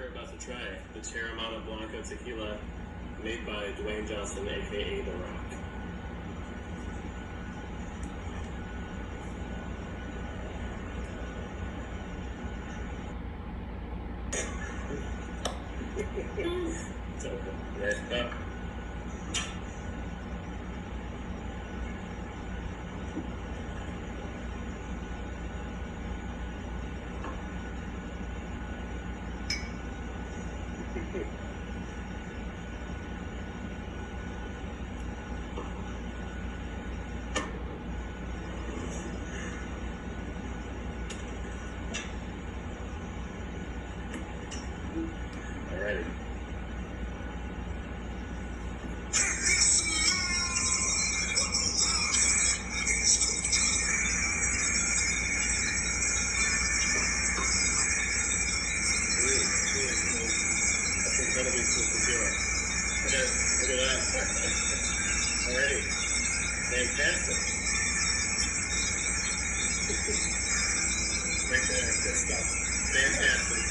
we're about to try, the Terramana Blanco tequila made by Dwayne Johnson, aka The Rock. It's open. Right up. Alrighty. That's incredibly smooth tequila. Look at that. Alrighty. Fantastic. Right there. Good stuff. Fantastic.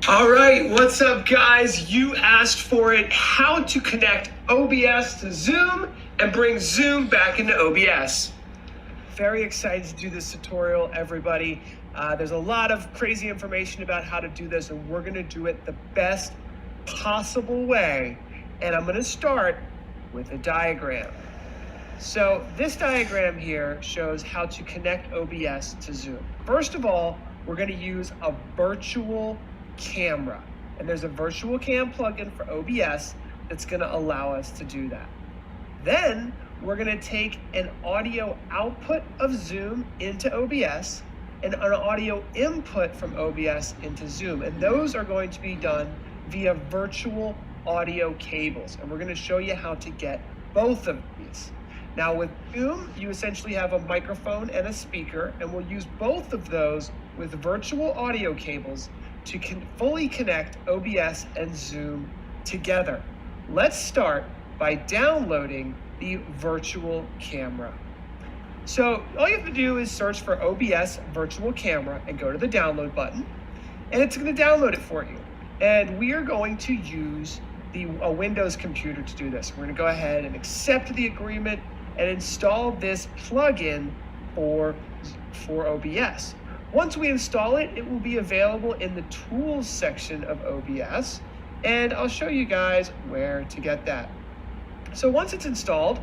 All right, what's up guys? You asked for it, how to connect OBS to Zoom and bring Zoom back into OBS. Very excited to do this tutorial, everybody. There's a lot of crazy information about how to do this, and we're gonna do it the best possible way. And I'm gonna start with a diagram. So this diagram here shows how to connect OBS to Zoom. First of all, we're gonna use a virtual camera, and there's a virtual cam plugin for OBS that's going to allow us to do that. Then we're going to take an audio output of Zoom into OBS and an audio input from OBS into Zoom, and those are going to be done via virtual audio cables, and we're going to show you how to get both of these. Now with Zoom, you essentially have a microphone and a speaker, and we'll use both of those with virtual audio cables to fully connect OBS and Zoom together. Let's start by downloading the virtual camera. So all you have to do is search for OBS virtual camera and go to the download button, and it's going to download it for you. And we are going to use a Windows computer to do this. We're going to go ahead and accept the agreement and install this plugin for OBS. Once we install it, it will be available in the tools section of OBS, and I'll show you guys where to get that. So once it's installed,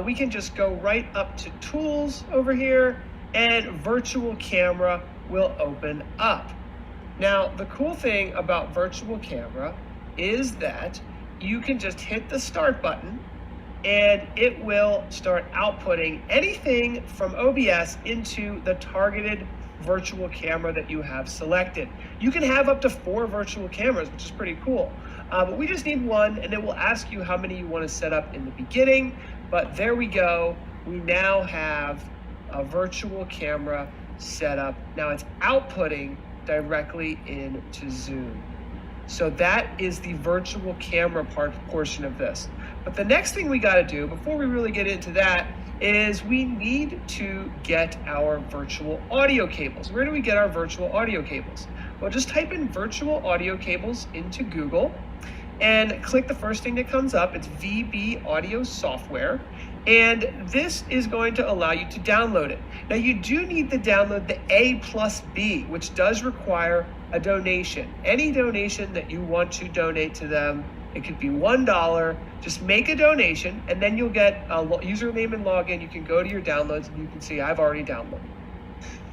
we can just go right up to tools over here, and virtual camera will open up. Now, the cool thing about virtual camera is that you can just hit the start button and it will start outputting anything from OBS into the targeted virtual camera that you have selected. You can have up to 4 virtual cameras, which is pretty cool. But we just need one, and it will ask you how many you want to set up in the beginning. But there we go. We now have a virtual camera set up. Now it's outputting directly into Zoom. So that is the virtual camera portion of this. But the next thing we got to do before we really get into that is we need to get our virtual audio cables. Where do we get our virtual audio cables? Well, just type in virtual audio cables into Google and click the first thing that comes up. It's VB Audio Software. And this is going to allow you to download it. Now you do need to download the A+B, which does require a donation. Any donation that you want to donate to them, it could be $1, just make a donation, and then you'll get a username and login. You can go to your downloads and you can see I've already downloaded.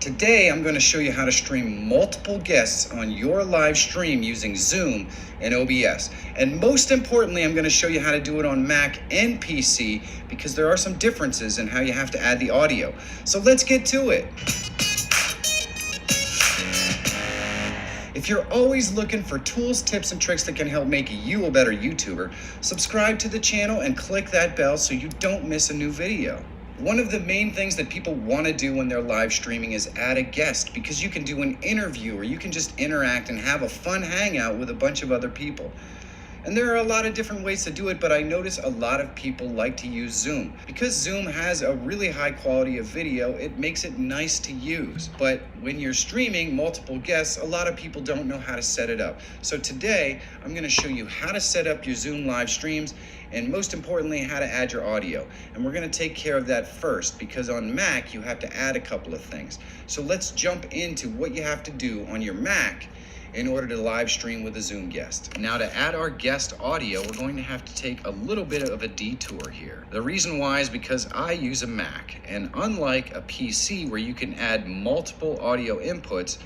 Today, I'm going to show you how to stream multiple guests on your live stream using Zoom and OBS. And most importantly, I'm going to show you how to do it on Mac and PC because there are some differences in how you have to add the audio. So let's get to it. If you're always looking for tools, tips, and tricks that can help make you a better YouTuber, subscribe to the channel and click that bell so you don't miss a new video. One of the main things that people want to do when they're live streaming is add a guest, because you can do an interview or you can just interact and have a fun hangout with a bunch of other people. And there are a lot of different ways to do it, but I notice a lot of people like to use Zoom. Because Zoom has a really high quality of video, it makes it nice to use. But when you're streaming multiple guests, a lot of people don't know how to set it up. So today, I'm going to show you how to set up your Zoom live streams, and most importantly, how to add your audio. And we're going to take care of that first, because on Mac, you have to add a couple of things. So let's jump into what you have to do on your Mac in order to live stream with a Zoom guest. Now, to add our guest audio, we're going to have to take a little bit of a detour here. The reason why is because I use a Mac, and unlike a PC where you can add multiple audio inputs,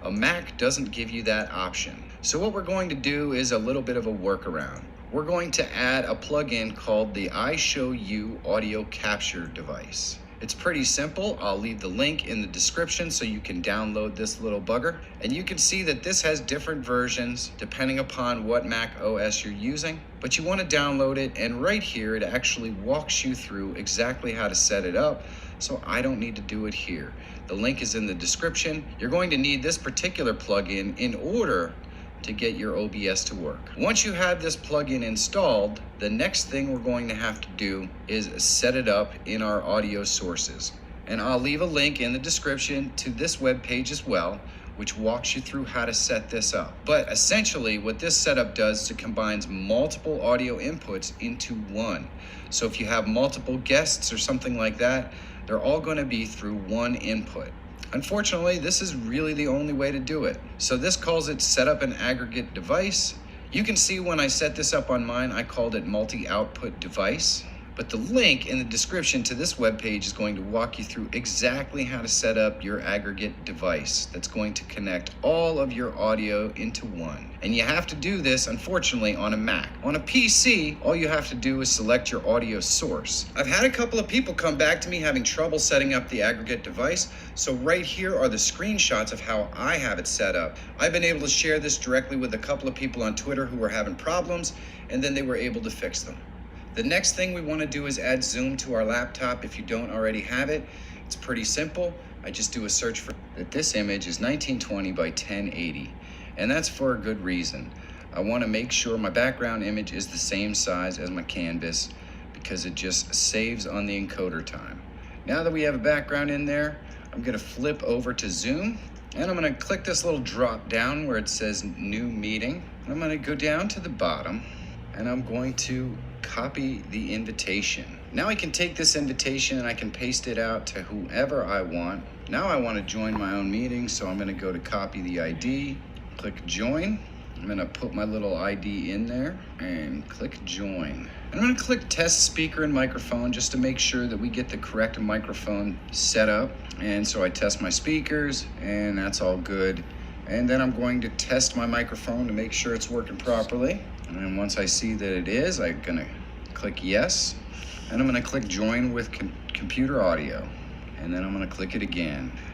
a Mac doesn't give you that option. So what we're going to do is a little bit of a workaround. We're going to add a plugin called the iShowU audio capture device. It's pretty simple. I'll leave the link in the description so you can download this little bugger. And you can see that this has different versions depending upon what Mac OS you're using. But you want to download it, and right here it actually walks you through exactly how to set it up. So I don't need to do it here. The link is in the description. You're going to need this particular plugin in order to get your OBS to work. Once you have this plugin installed, the next thing we're going to have to do is set it up in our audio sources. And I'll leave a link in the description to this web page as well, which walks you through how to set this up. But essentially what this setup does is it combines multiple audio inputs into one. So if you have multiple guests or something like that, they're all going to be through one input. Unfortunately, this is really the only way to do it. So this calls it set up an aggregate device. You can see when I set this up on mine, I called it multi-output device. But the link in the description to this webpage is going to walk you through exactly how to set up your aggregate device that's going to connect all of your audio into one. And you have to do this, unfortunately, on a Mac. On a PC, all you have to do is select your audio source. I've had a couple of people come back to me having trouble setting up the aggregate device, so right here are the screenshots of how I have it set up. I've been able to share this directly with a couple of people on Twitter who were having problems, and then they were able to fix them. The next thing we want to do is add Zoom to our laptop if you don't already have it. It's pretty simple. I just do a search for that. This image is 1920 by 1080, and that's for a good reason. I want to make sure my background image is the same size as my canvas because it just saves on the encoder time. Now that we have a background in there, I'm going to flip over to Zoom, and I'm going to click this little drop down where it says New Meeting. I'm going to go down to the bottom, and I'm going to copy the invitation. Now I can take this invitation and I can paste it out to whoever I want. Now I want to join my own meeting, so I'm going to go to copy the ID, click join. I'm going to put my little ID in there and click join. I'm going to click test speaker and microphone just to make sure that we get the correct microphone set up. And so I test my speakers, and that's all good. And then I'm going to test my microphone to make sure it's working properly. And once I see that it is, I'm gonna click yes. And I'm gonna click join with computer audio. And then I'm gonna click it again. Now